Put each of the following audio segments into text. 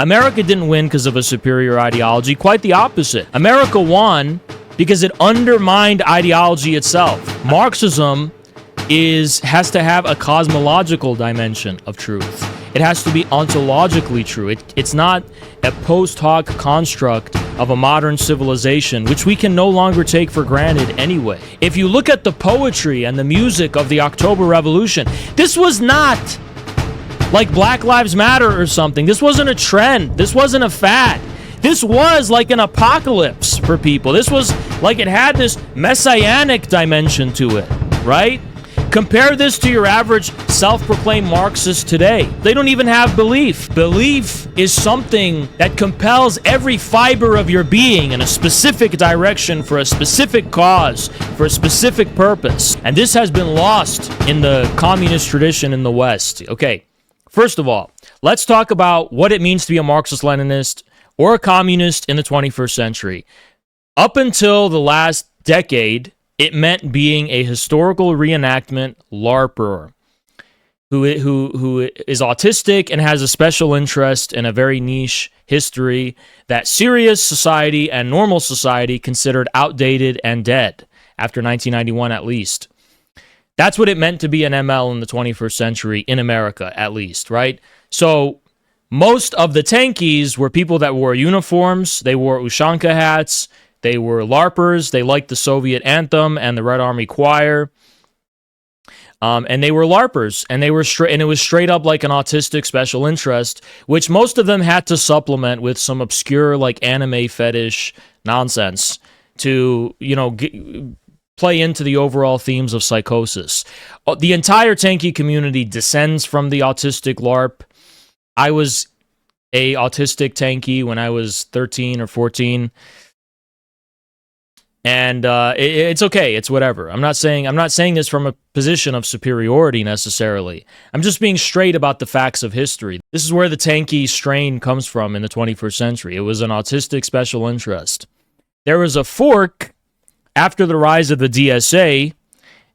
America didn't win because of a superior ideology. Quite the opposite. America won because it undermined ideology itself. Marxism has to have a cosmological dimension of truth. It has to be ontologically true. It's not a post hoc construct of a modern civilization, which we can no longer take for granted anyway. If you look at the poetry and the music of the October Revolution, this was not like Black Lives Matter or something. This wasn't a trend. This wasn't a fad. This was like an apocalypse for people. This was like it had this messianic dimension to it, right? Compare this to your average self-proclaimed Marxist today. They don't even have belief. Belief is something that compels every fiber of your being in a specific direction for a specific cause, for a specific purpose. And this has been lost in the communist tradition in the West. Okay, first of all, let's talk about what it means to be a Marxist-Leninist or a communist in the 21st century. Up until the last decade, it meant being a historical reenactment LARPer who is autistic and has a special interest in a very niche history that serious society and normal society considered outdated and dead after 1991 at least. That's what it meant to be an ML in the 21st century in America, at least, right? So most of the tankies were people that wore uniforms, they wore Ushanka hats, they were LARPers, they liked the Soviet anthem and the Red Army Choir, and they were LARPers, and they were and it was straight up like an autistic special interest, which most of them had to supplement with some obscure like anime fetish nonsense to, you know, play into the overall themes of psychosis. The entire tanky community descends from the autistic LARP. I was a autistic tanky when I was 13 or 14. And it's okay. It's whatever. I'm not saying this from a position of superiority necessarily. I'm just being straight about the facts of history. This is where the tanky strain comes from in the 21st century. It was an autistic special interest. There was a fork after the rise of the DSA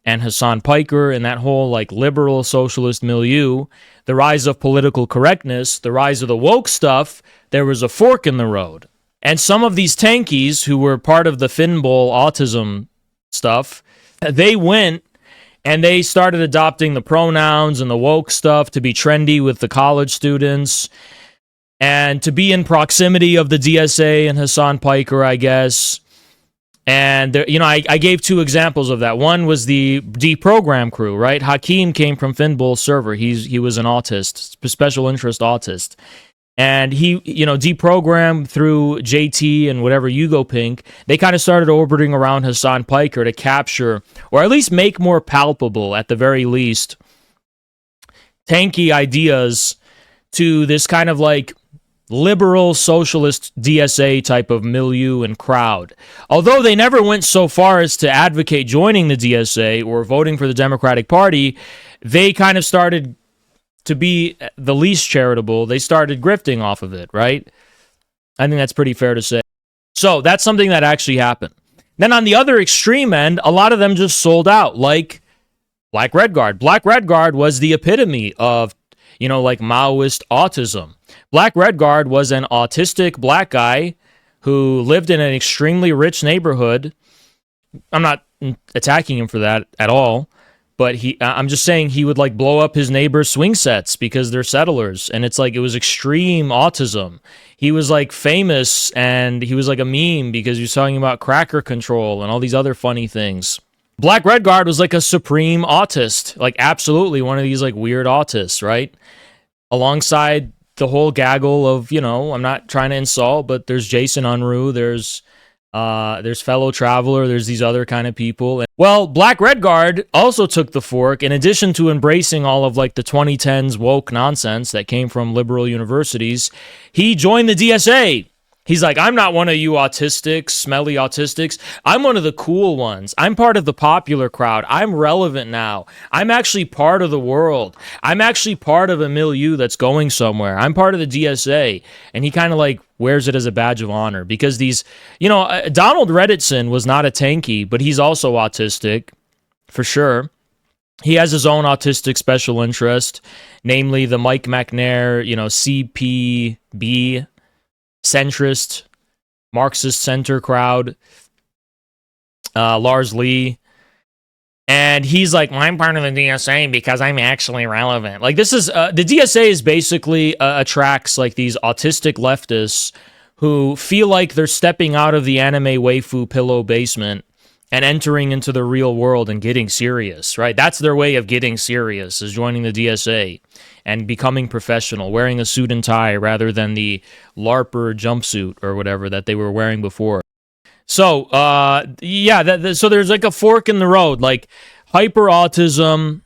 and Hassan Piker and that whole like liberal socialist milieu, the rise of political correctness, the rise of the woke stuff. There was a fork in the road. And some of these tankies who were part of the Finball autism stuff, they went and they started adopting the pronouns and the woke stuff to be trendy with the college students and to be in proximity of the DSA and Hassan Piker, I guess. And, there, you know, I gave two examples of that. One was the deprogram crew, right? Hakeem came from Finball's server. He was an autist, special interest autist. And he, you know, deprogrammed through JT and whatever Yugo Pink, they kind of started orbiting around Hassan Piker to capture, or at least make more palpable, at the very least, tanky ideas to this kind of like liberal socialist DSA type of milieu and crowd. Although they never went so far as to advocate joining the DSA or voting for the Democratic Party, they kind of started to be the least charitable. They started grifting off of it, right? I think that's pretty fair to say. So that's something that actually happened. Then on the other extreme end, a lot of them just sold out, like Black Red Guard. Black Red Guard was the epitome of, you know, like Maoist autism. Black Red Guard was an autistic black guy who lived in an extremely rich neighborhood. I'm not attacking him for that at all. But I'm just saying he would like blow up his neighbor's swing sets because they're settlers. And it's like, it was extreme autism. He was like famous and he was like a meme because he was talking about cracker control and all these other funny things. Black Red Guard was like a supreme autist, like absolutely one of these like weird autists, right? Alongside the whole gaggle of, you know, I'm not trying to insult, but there's Jason Unruh, there's Fellow Traveler, there's these other kind of people. Well, Black Red Guard also took the fork. In addition to embracing all of like the 2010s woke nonsense that came from liberal universities, he joined the DSA. He's like, I'm not one of you autistics, smelly autistics. I'm one of the cool ones. I'm part of the popular crowd. I'm relevant now. I'm actually part of the world. I'm actually part of a milieu that's going somewhere. I'm part of the DSA. And he kind of like wears it as a badge of honor because these, you know, Donald Redditson was not a tanky, but he's also autistic for sure. He has his own autistic special interest, namely the Mike McNair, CPB, centrist, Marxist center crowd, Lars Lee. And he's like, well, I'm part of the DSA because I'm actually relevant. Like, this is, the DSA is basically attracts like these autistic leftists who feel like they're stepping out of the anime waifu pillow basement and entering into the real world and getting serious, right? That's their way of getting serious, is joining the DSA and becoming professional, wearing a suit and tie rather than the LARPer jumpsuit or whatever that they were wearing before. So, so there's like a fork in the road, like hyper-autism,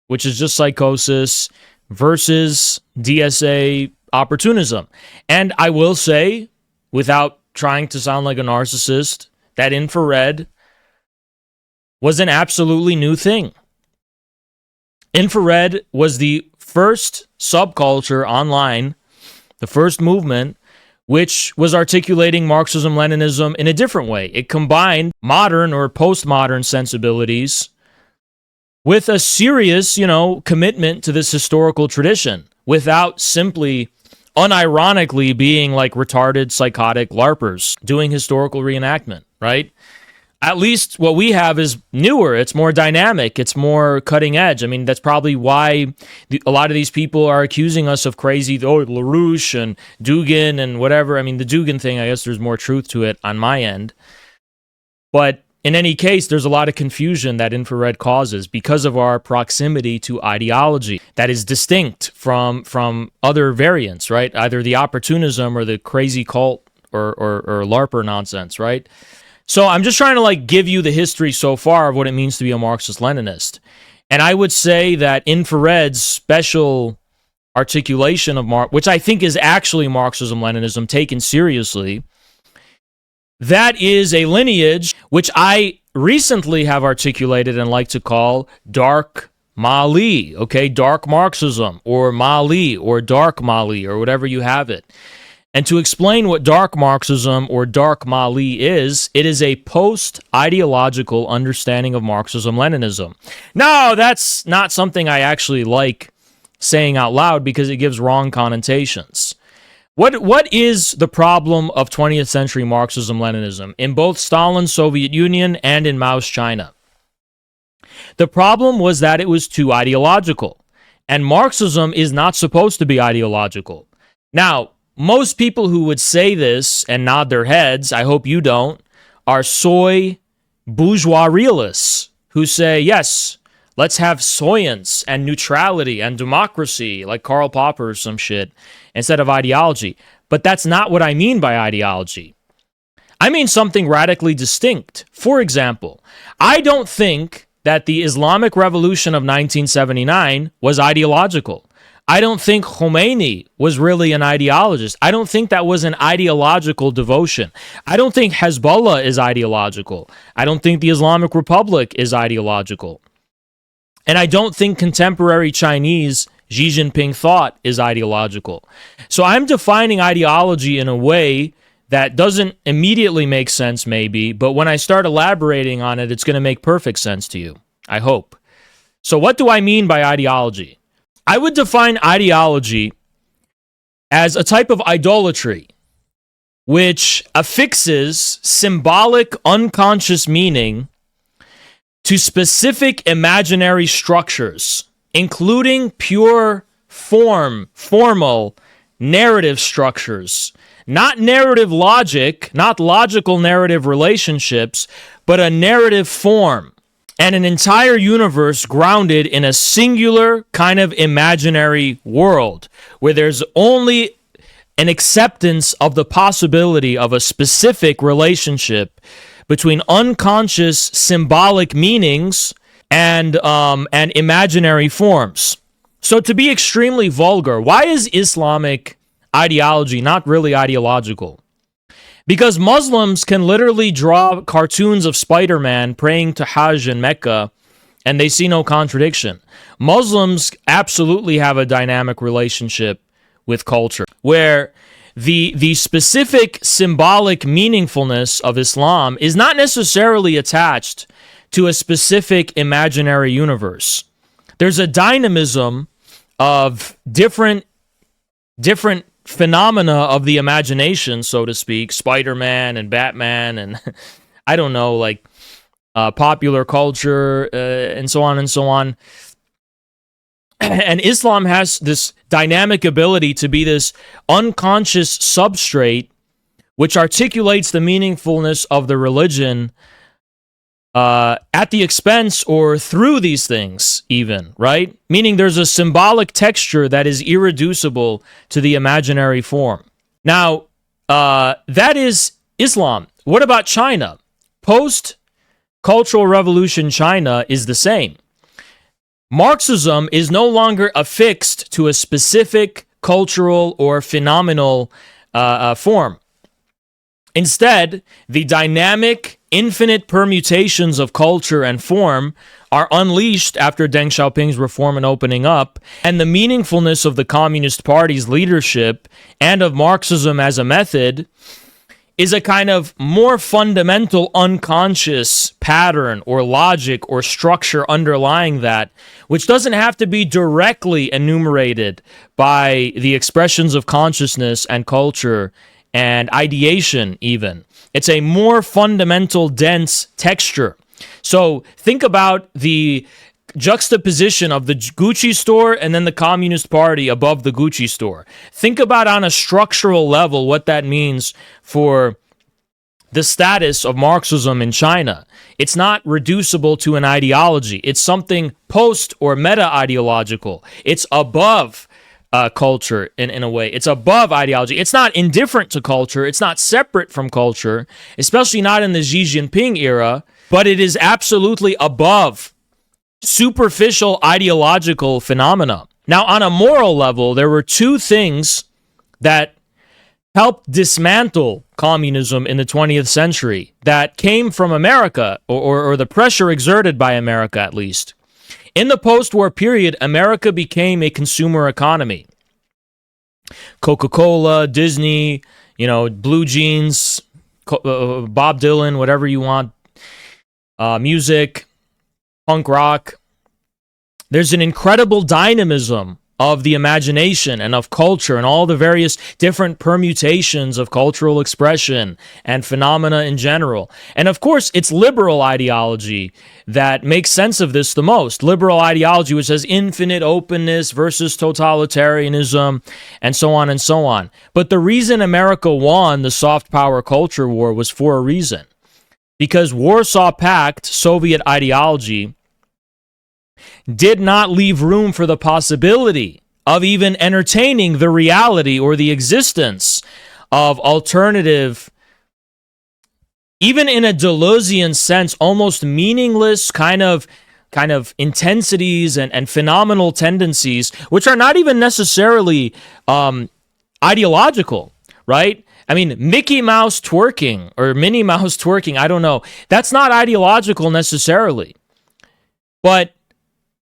which is just psychosis, versus DSA opportunism. And I will say, without trying to sound like a narcissist, that infrared was an absolutely new thing. Infrared was the first subculture online, the first movement, which was articulating Marxism-Leninism in a different way. It combined modern or postmodern sensibilities with a serious, commitment to this historical tradition without simply, unironically, being like retarded, psychotic LARPers doing historical reenactment, right? At least what we have is newer. It's more dynamic. It's more cutting edge. I mean, that's probably why a lot of these people are accusing us of crazy, LaRouche and Dugan and whatever. I mean, the Dugan thing, I guess there's more truth to it on my end. But in any case, there's a lot of confusion that infrared causes because of our proximity to ideology that is distinct from other variants, right? Either the opportunism or the crazy cult or LARPer nonsense, right? So I'm just trying to give you the history so far of what it means to be a Marxist-Leninist. And I would say that infrared's special articulation of which I think is actually Marxism-Leninism taken seriously, that is a lineage which I recently have articulated and like to call dark Mali, okay? Dark Marxism, or Mali, or dark Mali, or whatever you have it. And to explain what dark Marxism or dark Mali is, it is a post-ideological understanding of Marxism-Leninism. No, that's not something I actually like saying out loud because it gives wrong connotations. What is the problem of 20th century Marxism-Leninism in both Stalin's Soviet Union and in Mao's China? The problem was that it was too ideological, and Marxism is not supposed to be ideological. Now, most people who would say this and nod their heads, I hope you don't, are soy bourgeois realists who say, yes, let's have science and neutrality and democracy, like Karl Popper or some shit, instead of ideology. But that's not what I mean by ideology. I mean something radically distinct. For example, I don't think that the Islamic Revolution of 1979 was ideological. I don't think Khomeini was really an ideologist. I don't think that was an ideological devotion. I don't think Hezbollah is ideological. I don't think the Islamic Republic is ideological. And I don't think contemporary Chinese Xi Jinping thought is ideological. So I'm defining ideology in a way that doesn't immediately make sense, maybe, but when I start elaborating on it, it's going to make perfect sense to you, I hope. So what do I mean by ideology? I would define ideology as a type of idolatry which affixes symbolic unconscious meaning to specific imaginary structures, including pure formal narrative structures, not narrative logic, not logical narrative relationships, but a narrative form. And an entire universe grounded in a singular kind of imaginary world where there's only an acceptance of the possibility of a specific relationship between unconscious symbolic meanings and imaginary forms. So to be extremely vulgar, why is Islamic ideology not really ideological? Because Muslims can literally draw cartoons of Spider-Man praying to Hajj in Mecca, and they see no contradiction. Muslims absolutely have a dynamic relationship with culture, where the specific symbolic meaningfulness of Islam is not necessarily attached to a specific imaginary universe. There's a dynamism of different phenomena of the imagination, so to speak, Spider-Man and Batman and I don't know, like popular culture and so on and so on. And Islam has this dynamic ability to be this unconscious substrate which articulates the meaningfulness of the religion at the expense or through these things even, right? Meaning there's a symbolic texture that is irreducible to the imaginary form. Now, that is Islam. What about China? Post-cultural revolution China is the same. Marxism is no longer affixed to a specific cultural or phenomenal form. Instead, the dynamic, infinite permutations of culture and form are unleashed after Deng Xiaoping's reform and opening up, and the meaningfulness of the Communist Party's leadership and of Marxism as a method is a kind of more fundamental unconscious pattern or logic or structure underlying that, which doesn't have to be directly enumerated by the expressions of consciousness and culture and ideation even. It's a more fundamental, dense texture. So think about the juxtaposition of the Gucci store and then the Communist Party above the Gucci store. Think about on a structural level what that means for the status of Marxism in China. It's not reducible to an ideology. It's something post or meta-ideological. It's above culture in a way. It's above ideology. It's not indifferent to culture. It's not separate from culture, especially not in the Xi Jinping era, but it is absolutely above superficial ideological phenomena. Now, on a moral level, there were two things that helped dismantle communism in the 20th century that came from America, or the pressure exerted by America, at least. In the post-war period, America became a consumer economy. Coca-Cola, Disney, blue jeans, Bob Dylan, whatever you want, music, punk rock. There's an incredible dynamism of the imagination and of culture and all the various different permutations of cultural expression and phenomena in general. And of course, it's liberal ideology that makes sense of this the most. Liberal ideology, which has infinite openness versus totalitarianism and so on and so on. But the reason America won the soft power culture war was for a reason. Because Warsaw Pact, Soviet ideology, did not leave room for the possibility of even entertaining the reality or the existence of alternative, even in a Deleuzian sense, almost meaningless kind of intensities and phenomenal tendencies, which are not even necessarily ideological, right? I mean, Mickey Mouse twerking or Minnie Mouse twerking, I don't know. That's not ideological necessarily. But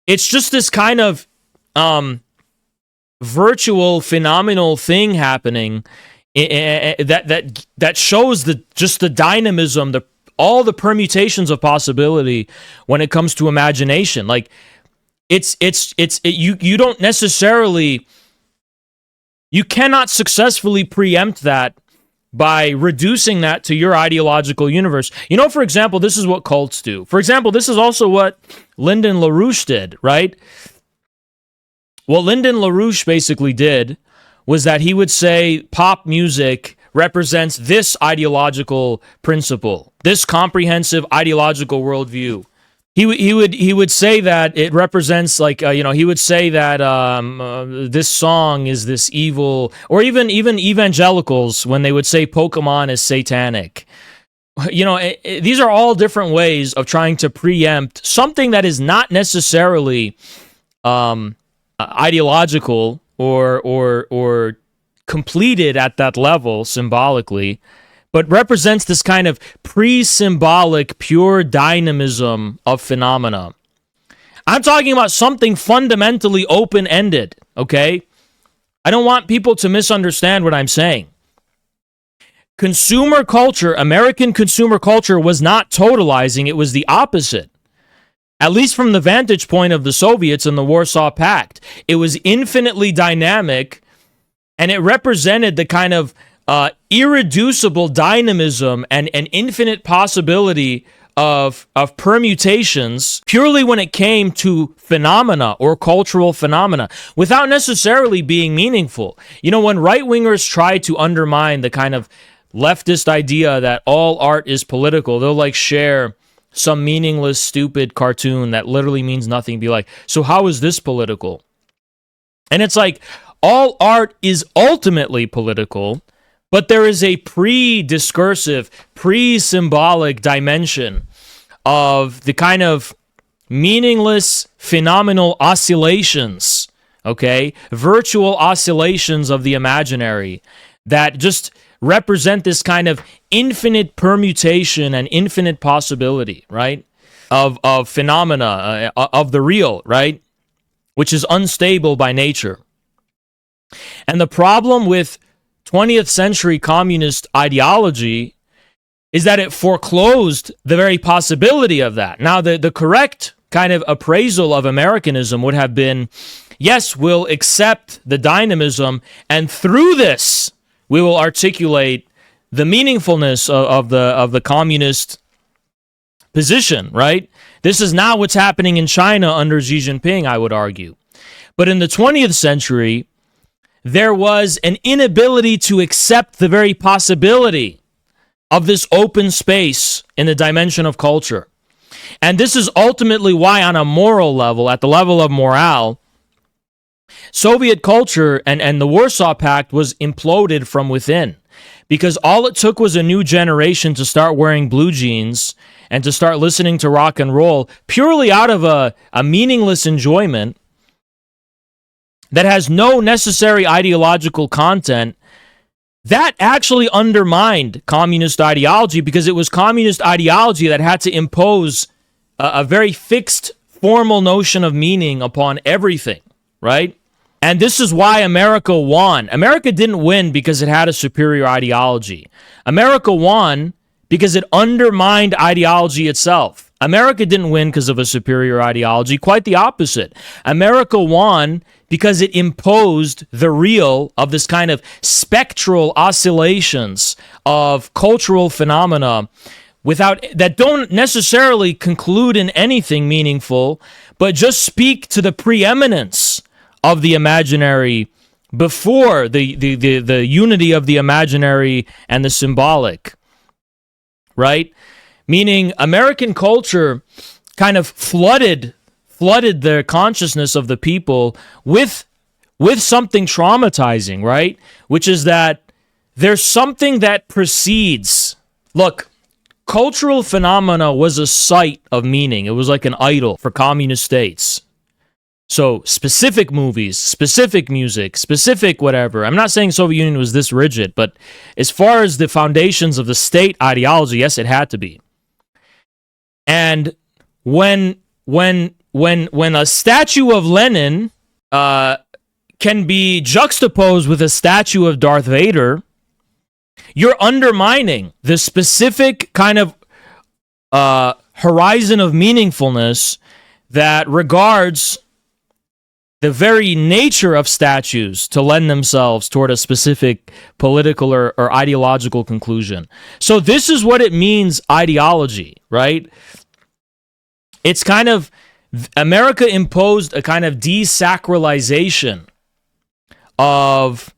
it's just this kind of virtual, phenomenal thing happening that shows the dynamism, all the permutations of possibility when it comes to imagination. Like you don't necessarily, you cannot successfully preempt that by reducing that to your ideological universe. For example, this is what cults do. For example, this is also what Lyndon LaRouche did, right? What Lyndon LaRouche basically did was that he would say pop music represents this ideological principle, this comprehensive ideological worldview. He would say that it represents, like, he would say that this song is this evil, or even evangelicals, when they would say Pokemon is satanic. These are all different ways of trying to preempt something that is not necessarily ideological or completed at that level symbolically, but represents this kind of pre-symbolic, pure dynamism of phenomena. I'm talking about something fundamentally open-ended, okay? I don't want people to misunderstand what I'm saying. Consumer culture, American consumer culture, was not totalizing. It was the opposite. At least from the vantage point of the Soviets and the Warsaw Pact. It was infinitely dynamic, and it represented the kind of irreducible dynamism and infinite possibility of permutations purely when it came to phenomena or cultural phenomena without necessarily being meaningful. You know, when right-wingers try to undermine the kind of leftist idea that all art is political, they'll like share some meaningless, stupid cartoon that literally means nothing, be like, so how is this political? And it's like, all art is ultimately political, but there is a pre-discursive, pre-symbolic dimension of the kind of meaningless, phenomenal oscillations, okay? Virtual oscillations of the imaginary that just represent this kind of infinite permutation and infinite possibility, right? Of phenomena, of the real, right? Which is unstable by nature. And the problem with 20th century communist ideology is that it foreclosed the very possibility of that. Now, the correct kind of appraisal of Americanism would have been, yes, we'll accept the dynamism, and through this, we will articulate the meaningfulness of the communist position, right? This is not what's happening in China under Xi Jinping, I would argue. But in the 20th century, there was an inability to accept the very possibility of this open space in the dimension of culture. And this is ultimately why, on a moral level, at the level of morale, Soviet culture and the Warsaw Pact was imploded from within. Because all it took was a new generation to start wearing blue jeans and to start listening to rock and roll purely out of a meaningless enjoyment that has no necessary ideological content. That actually undermined communist ideology, because it was communist ideology that had to impose a very fixed, formal notion of meaning upon everything, right? And this is why America won. America didn't win because it had a superior ideology. America won because it undermined ideology itself. America didn't win because of a superior ideology. Quite the opposite. America won because it imposed the real of this kind of spectral oscillations of cultural phenomena that don't necessarily conclude in anything meaningful, but just speak to the preeminence of the imaginary before the unity of the imaginary and the symbolic, right? Meaning American culture kind of flooded the consciousness of the people with something traumatizing, right? Which is that there's something that precedes. Look, cultural phenomena was a site of meaning. It was like an idol for communist states. So specific movies, specific music, specific whatever. I'm not saying Soviet Union was this rigid, but as far as the foundations of the state ideology, yes, it had to be. And when a statue of Lenin can be juxtaposed with a statue of Darth Vader, you're undermining the specific kind of horizon of meaningfulness that regards the very nature of statues to lend themselves toward a specific political or ideological conclusion. So this is what it means, ideology, right? It's kind of, America imposed a kind of desacralization of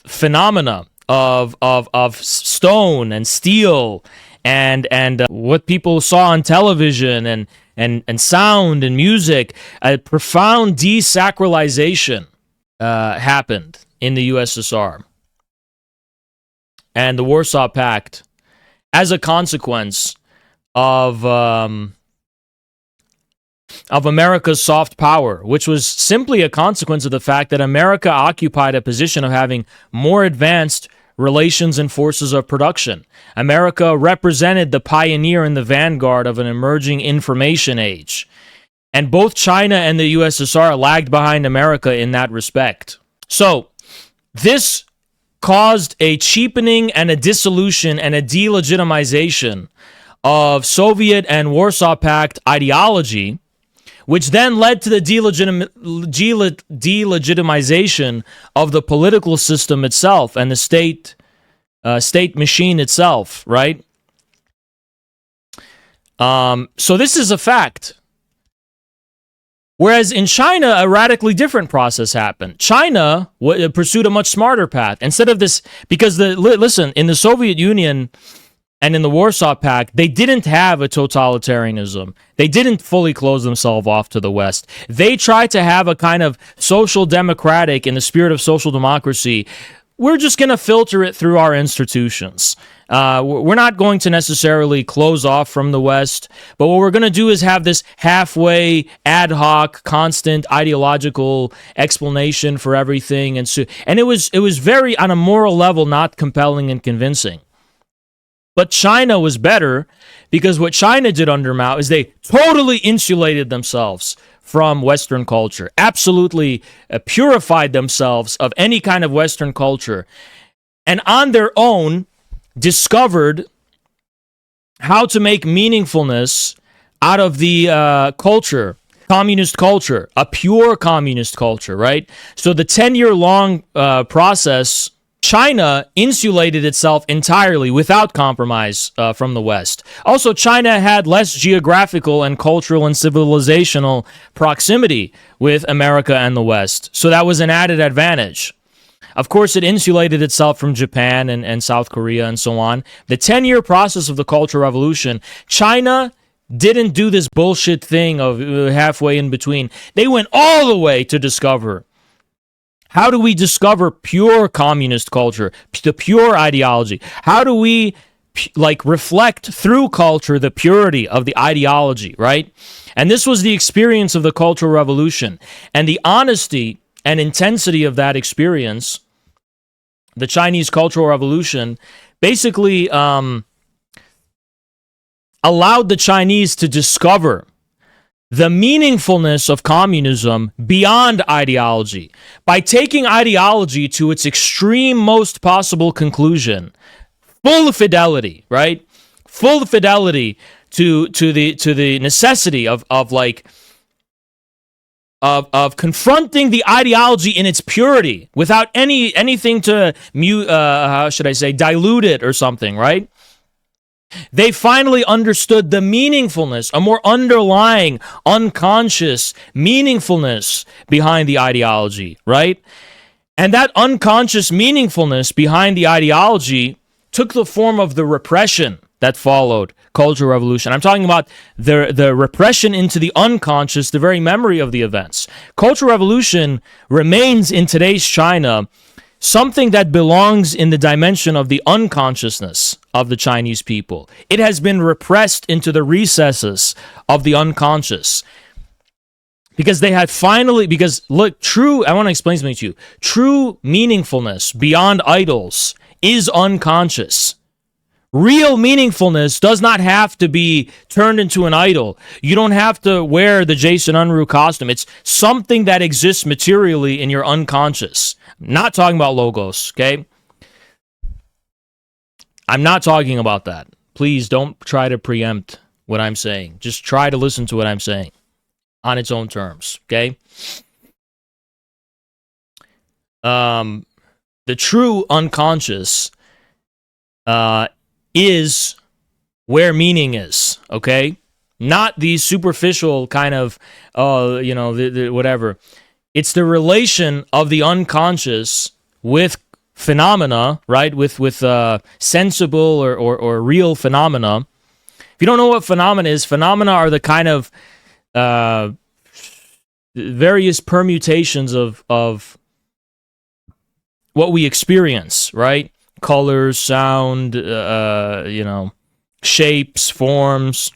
phenomena, of stone and steel and what people saw on television and sound and music. A profound desacralization happened in the USSR and the Warsaw Pact as a consequence of America's soft power, which was simply a consequence of the fact that America occupied a position of having more advanced relations and forces of production. America represented the pioneer and the vanguard of an emerging information age. And both China and the USSR lagged behind America in that respect. So, this caused a cheapening and a dissolution and a delegitimization of Soviet and Warsaw Pact ideology, which then led to the delegitimization of the political system itself and the state machine itself, right? So this is a fact. Whereas in China, a radically different process happened. China pursued a much smarter path. Instead of this, because listen, in the Soviet Union and in the Warsaw Pact, they didn't have a totalitarianism. They didn't fully close themselves off to the West. They tried to have a kind of social democratic, in the spirit of social democracy. We're just going to filter it through our institutions. We're not going to necessarily close off from the West, but what we're going to do is have this halfway, ad hoc, constant ideological explanation for everything, and it was very, on a moral level, not compelling and convincing. But China was better, because what China did under Mao is they totally insulated themselves from Western culture, absolutely purified themselves of any kind of Western culture, and on their own discovered how to make meaningfulness out of the culture, communist culture, a pure communist culture, right? So the 10-year-long process, China insulated itself entirely without compromise from the West. Also, China had less geographical and cultural and civilizational proximity with America and the West, so that was an added advantage. Of course, it insulated itself from Japan and South Korea and so on. The 10-year process of the Cultural Revolution, China didn't do this bullshit thing of halfway in between. They went all the way to discover. How do we discover pure communist culture, the pure ideology? How do we reflect through culture the purity of the ideology, right? And this was the experience of the Cultural Revolution. And the honesty and intensity of that experience, the Chinese Cultural Revolution, basically allowed the Chinese to discover the meaningfulness of communism beyond ideology. By taking ideology to its extreme most possible conclusion, full fidelity, right? Full fidelity to the necessity of confronting the ideology in its purity without anything to dilute it or something, right? They finally understood the meaningfulness, a more underlying, unconscious meaningfulness behind the ideology, right? And that unconscious meaningfulness behind the ideology took the form of the repression that followed Cultural Revolution. I'm talking about the repression into the unconscious, the very memory of the events. Cultural Revolution remains in today's China something that belongs in the dimension of the unconsciousness of the Chinese people. It has been repressed into the recesses of the unconscious. Because they had finally, look, I want to explain something to you. True meaningfulness beyond idols is unconscious. Real meaningfulness does not have to be turned into an idol. You don't have to wear the Jason Unruh costume. It's something that exists materially in your unconscious. I'm not talking about logos, okay? I'm not talking about that. Please don't try to preempt what I'm saying. Just try to listen to what I'm saying on its own terms, okay? The true unconscious is where meaning is, okay? Not the superficial kind of, whatever. It's the relation of the unconscious with phenomena, right? With sensible or real phenomena. If you don't know what phenomena are the kind of various permutations of what we experience, right? Colors, sound, shapes, forms.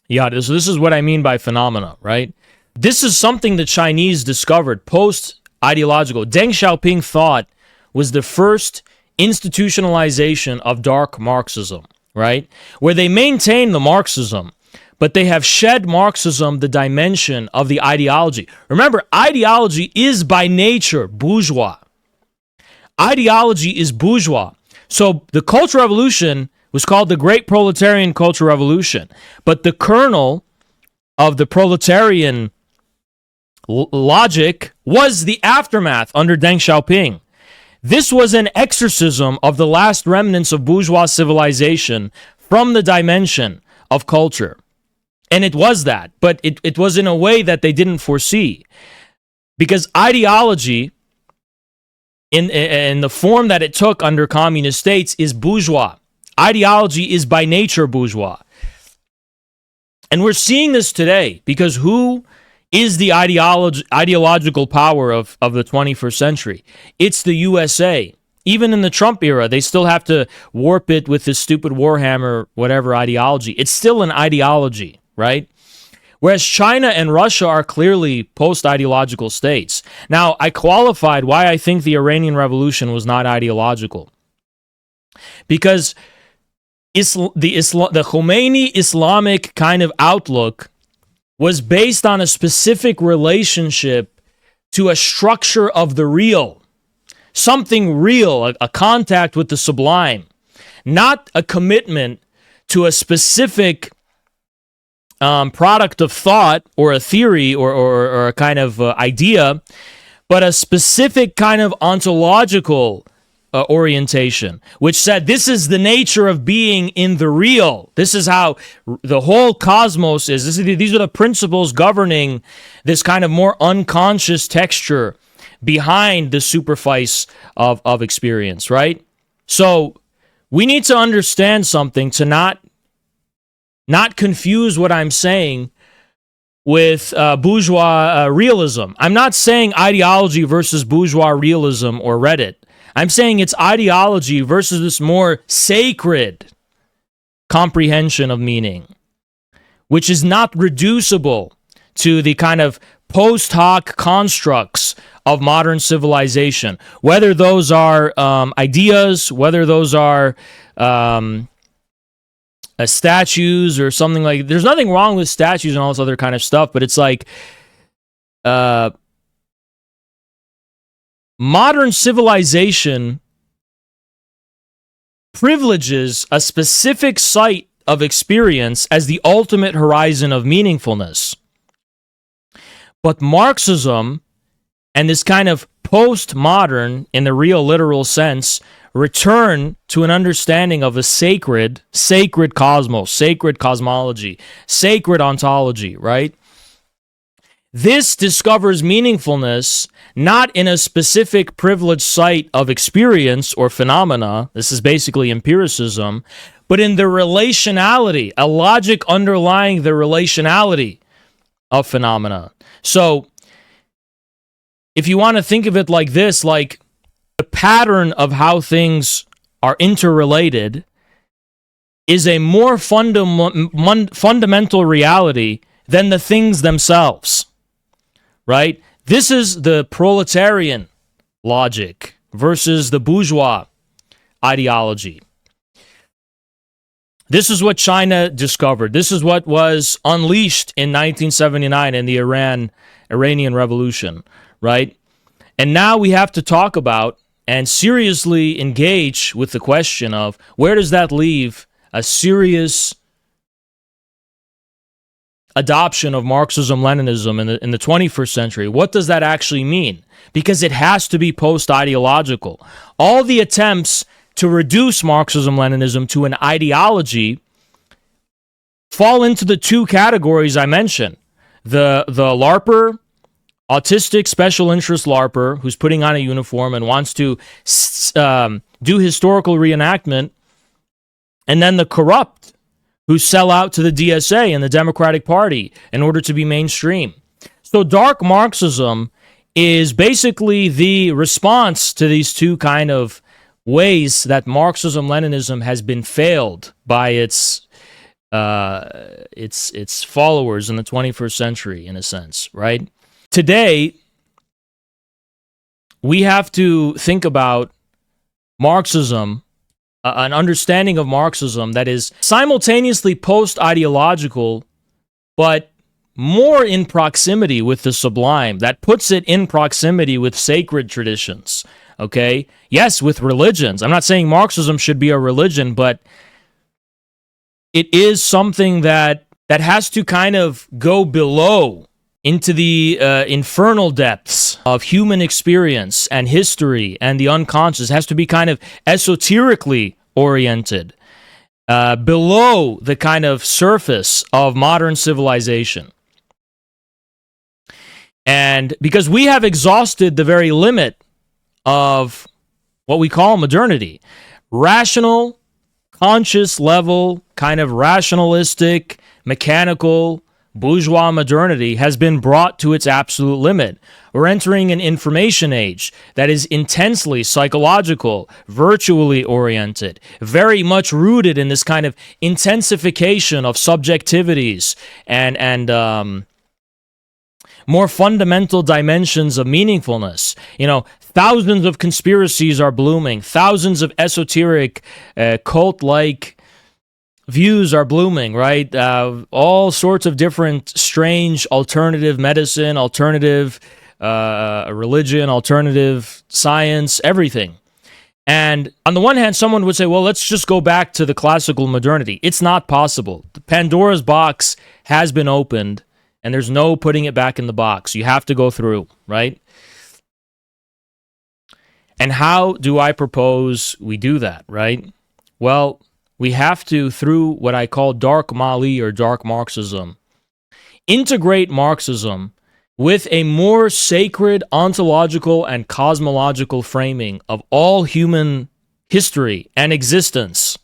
Yeah, so this is what I mean by phenomena, right? This is something the Chinese discovered post-ideological. Deng Xiaoping thought was the first institutionalization of dark Marxism, right? Where they maintain the Marxism, but they have shed Marxism the dimension of the ideology. Remember, ideology is by nature bourgeois. Ideology is bourgeois. So the Cultural Revolution was called the Great Proletarian Cultural Revolution. But the kernel of the proletarian logic was the aftermath under Deng Xiaoping. This was an exorcism of the last remnants of bourgeois civilization from the dimension of culture. And it was that, but it was in a way that they didn't foresee. Because ideology, in the form that it took under communist states, is bourgeois. Ideology is by nature bourgeois. And we're seeing this today, because who is the ideological power of the 21st century? It's the USA. Even in the Trump era, they still have to warp it with this stupid Warhammer, whatever ideology. It's still an ideology, right? Whereas China and Russia are clearly post-ideological states. Now, I qualified why I think the Iranian Revolution was not ideological. Because the Khomeini Islamic kind of outlook was based on a specific relationship to a structure of the real. Something real, a contact with the sublime. Not a commitment to a specific product of thought or a theory or a kind of idea, but a specific kind of ontological orientation, which said this is the nature of being in the real. This is how the whole cosmos is. These are the principles governing this kind of more unconscious texture behind the superfice of experience, right? So we need to understand something to not confuse what I'm saying with bourgeois realism. I'm not saying ideology versus bourgeois realism or Reddit. I'm saying it's ideology versus this more sacred comprehension of meaning, which is not reducible to the kind of post hoc constructs of modern civilization, whether those are ideas, whether those are statues or something like. There's nothing wrong with statues and all this other kind of stuff, but it's like modern civilization privileges a specific site of experience as the ultimate horizon of meaningfulness. But Marxism and this kind of postmodern, in the real literal sense, return to an understanding of a sacred cosmos, sacred cosmology, sacred ontology, right? This discovers meaningfulness not in a specific privileged site of experience or phenomena, this is basically empiricism, but in the relationality, a logic underlying the relationality of phenomena. So, if you want to think of it like this, like the pattern of how things are interrelated is a more fundamental reality than the things themselves, right? This is the proletarian logic versus the bourgeois ideology. This is what China discovered. This is what was unleashed in 1979 in the Iranian Revolution, right? And now we have to talk about and seriously engage with the question of where does that leave a serious adoption of Marxism-Leninism in the 21st century? What does that actually mean? Because it has to be post-ideological. All the attempts to reduce Marxism-Leninism to an ideology fall into the two categories I mentioned. The LARPer, autistic special interest LARPer, who's putting on a uniform and wants to do historical reenactment, and then the corrupt, who sell out to the DSA and the Democratic Party in order to be mainstream. So dark Marxism is basically the response to these two kind of ways that Marxism-Leninism has been failed by its followers in the 21st century, in a sense, right? Today, we have to think about Marxism, an understanding of Marxism that is simultaneously post-ideological, but more in proximity with the sublime, that puts it in proximity with sacred traditions Okay? Yes, with religions. I'm not saying Marxism should be a religion, but it is something that has to kind of go below into the infernal depths of human experience and history and the unconscious. It has to be kind of esoterically oriented, below the kind of surface of modern civilization. And because we have exhausted the very limit of what we call modernity, rational, conscious level, kind of rationalistic, mechanical, bourgeois modernity has been brought to its absolute limit. We're entering an information age that is intensely psychological, virtually oriented, very much rooted in this kind of intensification of subjectivities and more fundamental dimensions of meaningfulness. You know, thousands of conspiracies are blooming. Thousands of esoteric, cult-like views are blooming, right? All sorts of different strange alternative medicine, alternative religion, alternative science, everything. And on the one hand, someone would say, well, let's just go back to the classical modernity. It's not possible. The Pandora's box has been opened, and there's no putting it back in the box. You have to go through, right? And how do I propose we do that, right? Well, we have to, through what I call dark Mali or dark Marxism, integrate Marxism with a more sacred ontological and cosmological framing of all human history and existence.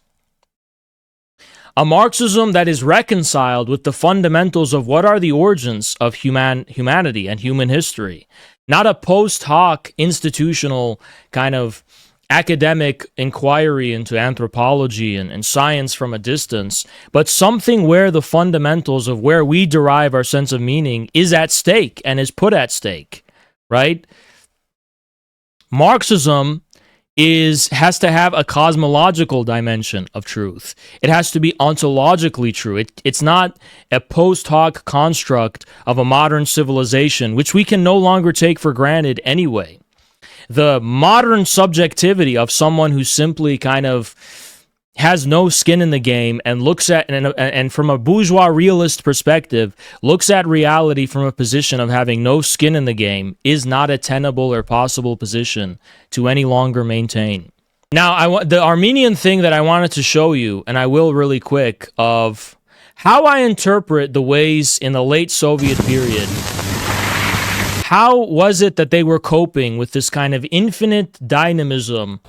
A Marxism that is reconciled with the fundamentals of what are the origins of humanity and human history. Not a post hoc institutional kind of academic inquiry into anthropology and science from a distance, but something where the fundamentals of where we derive our sense of meaning is at stake and is put at stake, right? Marxism has to have a cosmological dimension of truth. It has to be ontologically true. It's not a post hoc construct of a modern civilization, which we can no longer take for granted anyway. The modern subjectivity of someone who simply kind of has no skin in the game and looks at, and from a bourgeois realist perspective, looks at reality from a position of having no skin in the game is not a tenable or possible position to any longer maintain. Now, the Armenian thing that I wanted to show you, and I will really quick, of how I interpret the ways in the late Soviet period. How was it that they were coping with this kind of infinite dynamism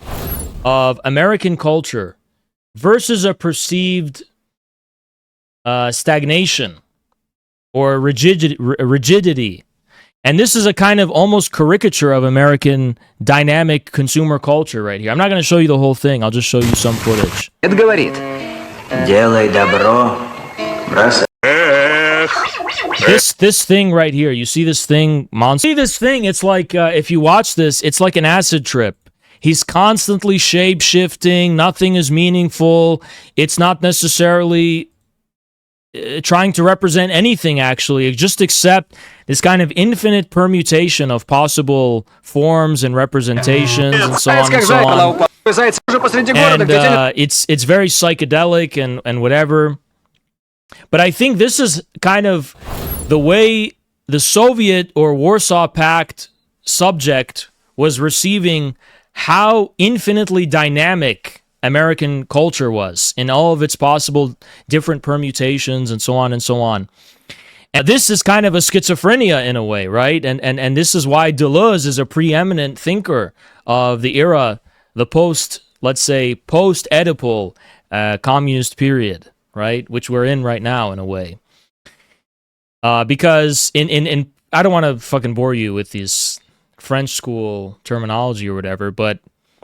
of American culture versus a perceived stagnation or rigidity? And this is a kind of almost caricature of American dynamic consumer culture right here. I'm not going to show you the whole thing. I'll just show you some footage. Это говорит, делай добро, бросай. This thing right here, you see this thing, monster? See this thing, it's like, if you watch this, it's like an acid trip. He's constantly shape-shifting, nothing is meaningful, it's not necessarily trying to represent anything, actually, just accept this kind of infinite permutation of possible forms and representations and so on and so on. And it's very psychedelic and whatever. But I think this is kind of the way the Soviet or Warsaw Pact subject was receiving how infinitely dynamic American culture was in all of its possible different permutations and so on and so on. And this is kind of a schizophrenia in a way, right? And this is why Deleuze is a preeminent thinker of the era, the let's say, post-Oedipal communist period. Right, which we're in right now in a way, because in I don't want to fucking bore you with these French school terminology or whatever, but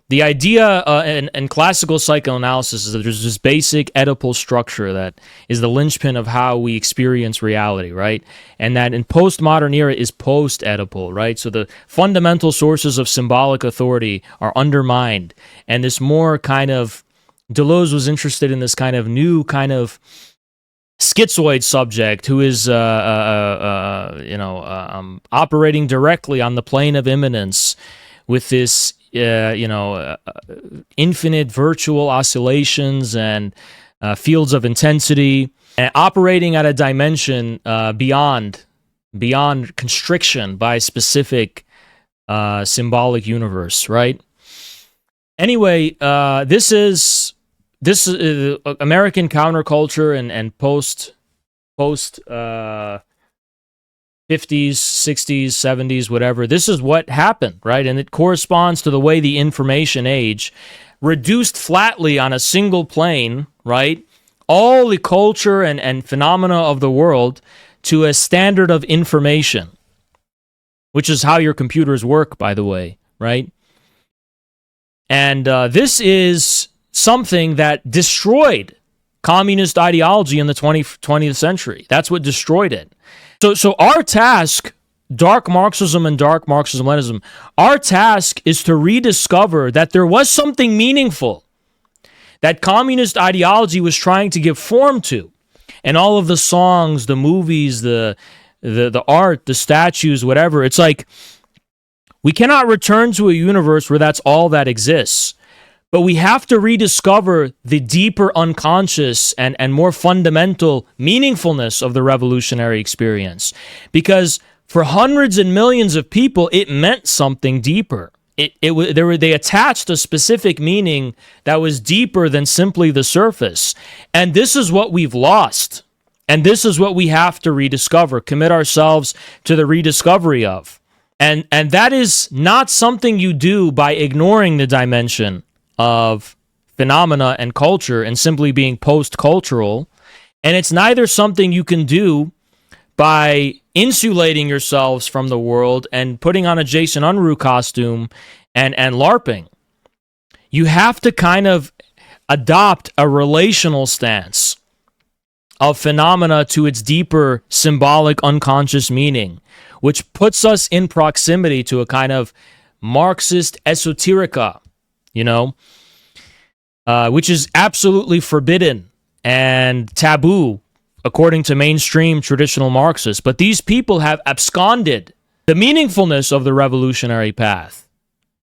the idea in classical psychoanalysis is that there's this basic Oedipal structure that is the linchpin of how we experience reality, right? And that in postmodern era is post-Oedipal, right? So the fundamental sources of symbolic authority are undermined, and this more kind of Deleuze was interested in this kind of new kind of schizoid subject who is, operating directly on the plane of immanence with this infinite virtual oscillations and fields of intensity, and operating at a dimension beyond constriction by specific symbolic universe, right? Anyway, this is American counterculture and post 50s, 60s, 70s, whatever. This is what happened, right? And it corresponds to the way the information age reduced flatly on a single plane, right? All the culture and phenomena of the world to a standard of information, which is how your computers work, by the way, right? And this is something that destroyed communist ideology in the 20th century. That's what destroyed it. So our task, dark Marxism and dark Marxism-Leninism, our task is to rediscover that there was something meaningful that communist ideology was trying to give form to. And all of the songs, the movies, the art, the statues, whatever, it's like we cannot return to a universe where that's all that exists. But we have to rediscover the deeper unconscious and more fundamental meaningfulness of the revolutionary experience. Because for hundreds and millions of people, it meant something deeper. They attached a specific meaning that was deeper than simply the surface. And this is what we've lost. And this is what we have to rediscover, commit ourselves to the rediscovery of. And that is not something you do by ignoring the dimension of phenomena and culture and simply being post-cultural. And it's neither something you can do by insulating yourselves from the world and putting on a Jason Unruh costume and LARPing. You have to kind of adopt a relational stance of phenomena to its deeper symbolic unconscious meaning, which puts us in proximity to a kind of Marxist esoterica, which is absolutely forbidden and taboo according to mainstream traditional Marxists. But these people have absconded the meaningfulness of the revolutionary path.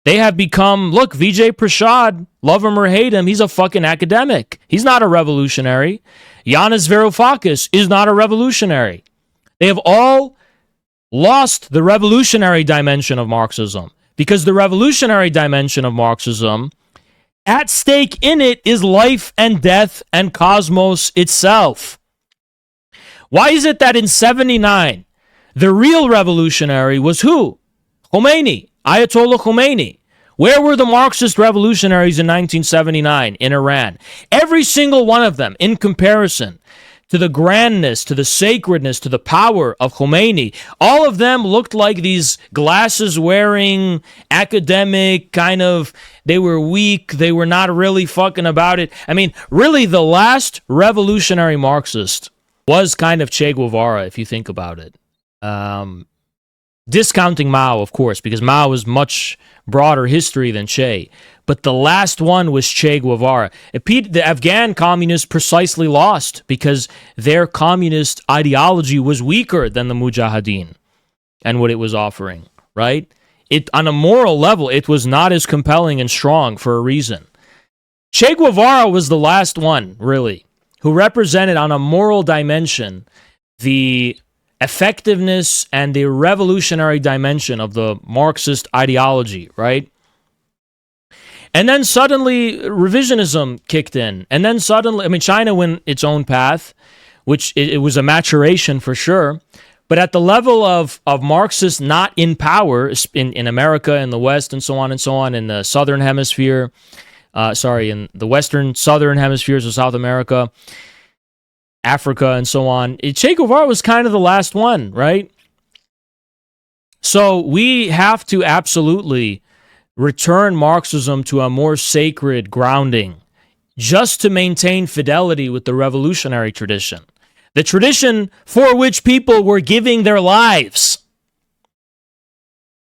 They have become, look, Vijay Prashad, love him or hate him, he's a fucking academic. He's not a revolutionary. Yanis Varoufakis is not a revolutionary. They have all lost the revolutionary dimension of Marxism, because the revolutionary dimension of Marxism, at stake in it is life and death and cosmos itself. Why is it that in 79, the real revolutionary was who? Khomeini, Ayatollah Khomeini. Where were the Marxist revolutionaries in 1979 in Iran? Every single one of them, in comparison to the grandness, to the sacredness, to the power of Khomeini, all of them looked like these glasses-wearing, academic, kind of, they were weak, they were not really fucking about it. I mean, really, the last revolutionary Marxist was kind of Che Guevara, if you think about it. Discounting Mao, of course, because Mao was much broader history than Che. But the last one was Che Guevara. The Afghan communists precisely lost because their communist ideology was weaker than the Mujahideen and what it was offering, right? On a moral level, it was not as compelling and strong for a reason. Che Guevara was the last one, really, who represented on a moral dimension the effectiveness and the revolutionary dimension of the Marxist ideology, right? And then suddenly revisionism kicked in. And then suddenly, China went its own path, which it was a maturation for sure. But at the level of Marxists not in power in America, in the West, and so on, in the Southern Hemisphere, in the Western Southern Hemispheres of South America, Africa, and so on, Che Guevara was kind of the last one, right? So we have to absolutely return Marxism to a more sacred grounding just to maintain fidelity with the revolutionary tradition. The tradition for which people were giving their lives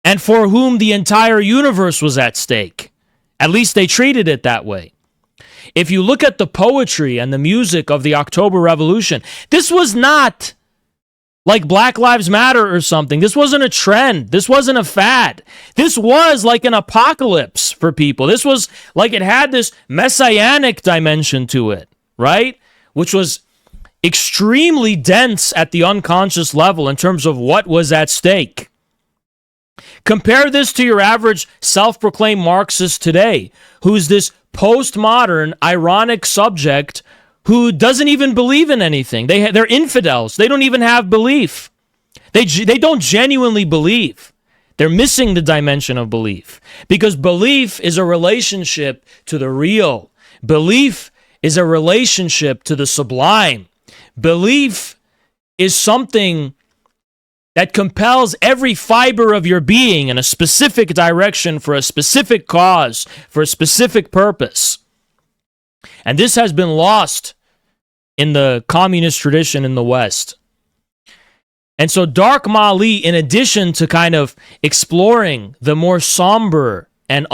and for whom the entire universe was at stake. At least they treated it that way. If you look at the poetry and the music of the October Revolution, this was not like Black Lives Matter or something. This wasn't a trend. This wasn't a fad. This was like an apocalypse for people. This was like it had this messianic dimension to it, right? Which was extremely dense at the unconscious level in terms of what was at stake. Compare this to your average self-proclaimed Marxist today, who's this postmodern, ironic subject who doesn't even believe in anything. They're infidels. They don't even have belief. They don't genuinely believe. They're missing the dimension of belief, because belief is a relationship to the real. Belief is a relationship to the sublime. Belief is something that compels every fiber of your being in a specific direction for a specific cause, for a specific purpose. And this has been lost in the communist tradition in the West. And so Dark Mali, in addition to kind of exploring the more somber and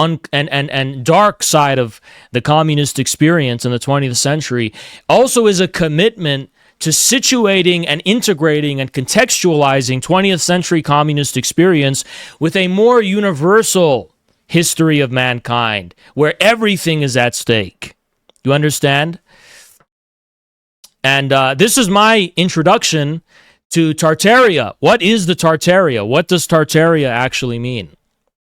dark side of the communist experience in the 20th century, also is a commitment to situating and integrating and contextualizing 20th century communist experience with a more universal history of mankind, where everything is at stake. You understand? And this is my introduction to Tartaria. What is the Tartaria? What does Tartaria actually mean?